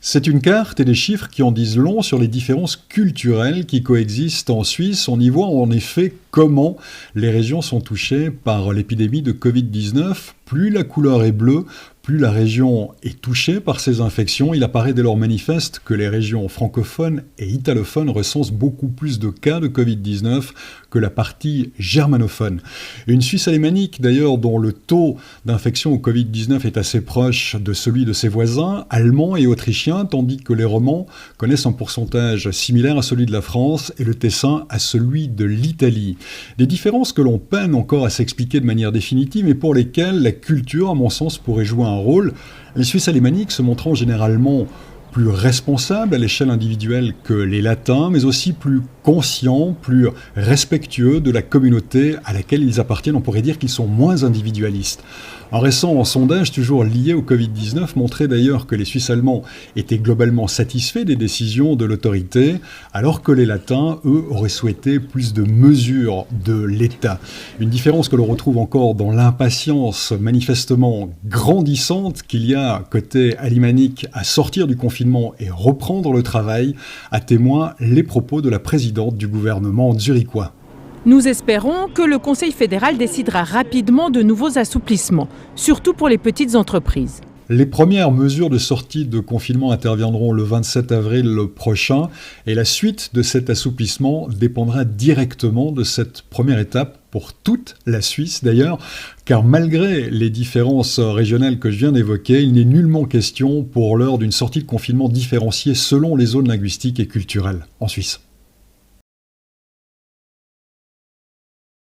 C'est une carte et des chiffres qui en disent long sur les différences culturelles qui coexistent en Suisse. On y voit en effet comment les régions sont touchées par l'épidémie de Covid-19. Plus la couleur est bleue, plus la région est touchée par ces infections. Il apparaît dès lors manifeste que les régions francophones et italophones recensent beaucoup plus de cas de Covid-19 que la partie germanophone. Une Suisse alémanique d'ailleurs dont le taux d'infection au Covid-19 est assez proche de celui de ses voisins, allemands et autrichiens, tandis que les Romands connaissent un pourcentage similaire à celui de la France et le Tessin à celui de l'Italie. Des différences que l'on peine encore à s'expliquer de manière définitive et pour lesquelles la culture, à mon sens, pourrait jouer un rôle. Les Suisses alémaniques se montrant généralement plus responsables à l'échelle individuelle que les Latins, mais aussi plus conscients, plus respectueux de la communauté à laquelle ils appartiennent. On pourrait dire qu'ils sont moins individualistes. Un récent sondage, toujours lié au Covid-19, montrait d'ailleurs que les Suisses allemands étaient globalement satisfaits des décisions de l'autorité, alors que les Latins, eux, auraient souhaité plus de mesures de l'État. Une différence que l'on retrouve encore dans l'impatience manifestement grandissante qu'il y a côté alémanique à sortir du confinement et reprendre le travail, à témoin les propos de la présidente du gouvernement zurichois. Nous espérons que le Conseil fédéral décidera rapidement de nouveaux assouplissements, surtout pour les petites entreprises. Les premières mesures de sortie de confinement interviendront le 27 avril prochain et la suite de cet assouplissement dépendra directement de cette première étape pour toute la Suisse d'ailleurs, car malgré les différences régionales que je viens d'évoquer, il n'est nullement question pour l'heure d'une sortie de confinement différenciée selon les zones linguistiques et culturelles en Suisse.